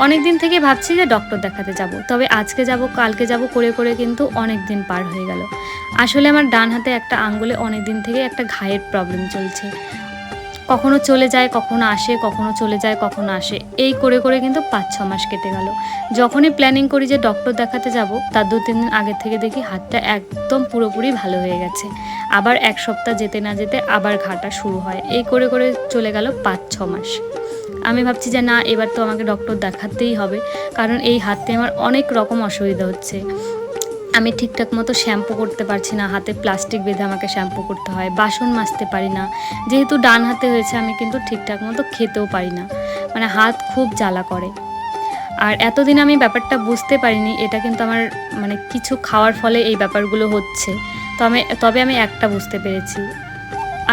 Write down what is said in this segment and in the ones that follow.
অনেক দিন থেকে ভাবছি যে ডক্টর দেখাতে যাব, তবে আজকে যাব কালকে যাব করে করে কিন্তু অনেক দিন পার হয়ে গেল। আসলে আমার ডান হাতে একটা আঙ্গুলে অনেক দিন থেকে একটা ঘায়ের প্রবলেম চলছে। কখনো চলে যায়, কখনো আসে, কখনো চলে যায়, কখনো আসে। এই করে করে কিন্তু ৫-৬ মাস কেটে গেল। যখনই প্ল্যানিং করি যে ডক্টর দেখাতে যাব, তার ২-৩ দিন আগে থেকে দেখি হাতটা একদম পুরোপুরি ভালো হয়ে গেছে। আবার ১ সপ্তাহ যেতে না যেতে আবার ঘাটা শুরু হয়। এই করে করে চলে গেল ৫-৬ মাস। আমি ভাবছি যে না, এবার তো আমাকে ডক্টর দেখাতেই হবে, কারণ এই হাতে আমার অনেক রকম অসুবিধা হচ্ছে। আমি ঠিকঠাক মতো শ্যাম্পু করতে পারছি না, হাতে প্লাস্টিক বেঁধে আমাকে শ্যাম্পু করতে হয়, বাসন মাজতে পারি না। যেহেতু ডান হাতে হয়েছে আমি কিন্তু ঠিকঠাক মতো খেতেও পারি না, মানে হাত খুব জ্বালা করে। আর এতদিন আমি ব্যাপারটা বুঝতে পারিনি, এটা কিন্তু আমার মানে কিছু খাওয়ার ফলে এই ব্যাপারগুলো হচ্ছে। তবে আমি একটা বুঝতে পেরেছি,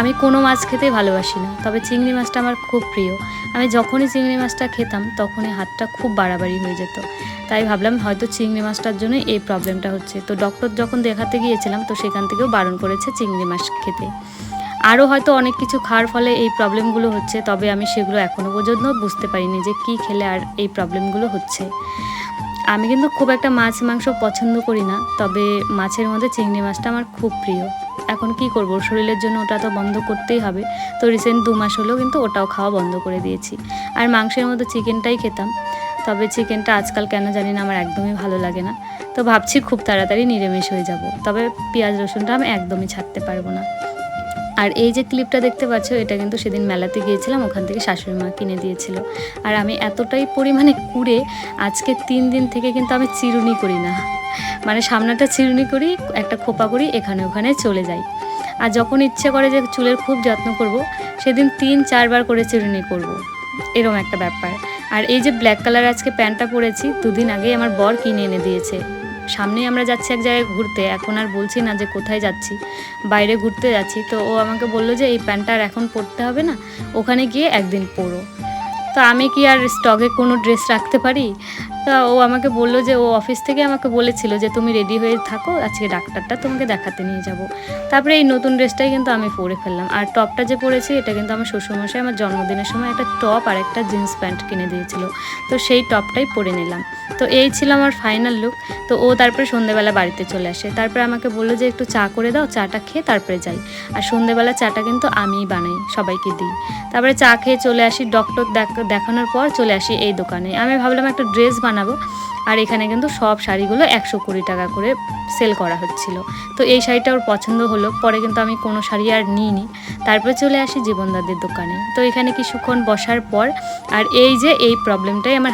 আমি কোনো মাছ খেতেই ভালোবাসি না, তবে চিংড়ি মাছটা আমার খুব প্রিয়। আমি যখনই চিংড়ি মাছটা খেতাম তখনই হাতটা খুব বাড়াবাড়ি হয়ে যেত। তাই ভাবলাম হয়তো চিংড়ি মাছটার জন্য এই প্রবলেমটা হচ্ছে। তো ডক্টর যখন দেখাতে গিয়েছিলাম তো সেখান থেকেও বারণ করেছে চিংড়ি মাছ খেতে। আরও হয়তো অনেক কিছু খাওয়ার ফলে এই প্রবলেমগুলো হচ্ছে, তবে আমি সেগুলো এখনও পর্যন্ত বুঝতে পারিনি যে কী খেলে আর এই প্রবলেমগুলো হচ্ছে। আমি কিন্তু খুব একটা মাছ মাংস পছন্দ করি না, তবে মাছের মধ্যে চিংড়ি মাছটা আমার খুব প্রিয়। এখন কি করব, শরীরের জন্য ওটা তো বন্ধ করতেই হবে। তো রিসেন্ট ২ মাস হলো কিন্তু ওটাও খাওয়া বন্ধ করে দিয়েছি। আর মাংসের মধ্যে চিকেনটাই খেতাম, তবে চিকেনটা আজকাল কেন জানি না আমার একদমই ভালো লাগে না। তো ভাবছি খুব তাড়াতাড়ি নিরামিষ হয়ে যাব, তবে পেঁয়াজ রসুনটা আমি একদমই ছাড়তে পারবো না। আর এই যে ক্লিপটা দেখতে পাচ্ছ, এটা কিন্তু সেদিন মেলাতে গিয়েছিলাম, ওখান থেকে শাশুড়ি মা কিনে দিয়েছিল। আর আমি এতটাই পরিমাণে কুঁড়ে আজকে ৩ দিন থেকে কিন্তু আমি চিরুনি করি না, মানে সামনেটা চিরুনি করি, একটা খোপা করি, এখানে ওখানে চলে যাই। আর যখন ইচ্ছে করে যে চুলের খুব যত্ন করব, সেদিন ৩-৪ বার করে চিরুনি করব, এরম একটা ব্যাপার। আর এই যে ব্ল্যাক কালার আজকে প্যান্টটা পরেছি, ২ দিন আগেই আমার বর কিনে এনে দিয়েছে। সামনেই আমরা যাচ্ছি এক জায়গায় ঘুরতে, এখন আর বলছি না যে কোথায় যাচ্ছি, বাইরে ঘুরতে যাচ্ছি। তো ও আমাকে বলল যে এই প্যান্টটা আর এখন পরতে হবে না, ওখানে গিয়ে একদিন পরো। তো আমি কি আর স্টকে কোনো ড্রেস রাখতে পারি? তা ও আমাকে বলল যে ও অফিস থেকে আমাকে বলেছিল যে তুমি রেডি হয়ে থাকো, আজকে ডাক্তারটা তোমাকে দেখাতে নিয়ে যাব। তারপরে এই নতুন ড্রেসটাই কিন্তু আমি পরে ফেললাম। আর টপটা যে পরেছি এটা কিন্তু আমার শ্বশুরমশাই আমার জন্মদিনের সময় একটা টপ আর একটা জিন্স প্যান্ট কিনে দিয়েছিল। তো সেই টপটাই পরে নিলাম। তো এই ছিল আমার ফাইনাল লুক। তো ও তারপরে সন্ধ্যেবেলা বাড়িতে চলে আসে। তারপরে আমাকে বলল যে একটু চা করে দাও, চাটা খেয়ে তারপরে যাই। আর সন্ধ্যেবেলা চাটা কিন্তু আমিই বানাই, সবাইকে দিই। তারপরে চা খেয়ে চলে আসি, ডক্টর দেখানোর পর চলে আসি এই দোকানে। আমি ভাবলাম একটা ড্রেস বানাবো, আর এখানে কিন্তু সব শাড়িগুলো ১২০ টাকা করে সেল করা হচ্ছিল। তো এই শাড়িটা ওর পছন্দ হলো, পরে কিন্তু আমি কোনো শাড়ি আর নিইনি। তারপরে চলে আসি জীবনদাদের দোকানে। তো এখানে কিছুক্ষণ বসার পর আর এই যে এই প্রবলেমটাই আমার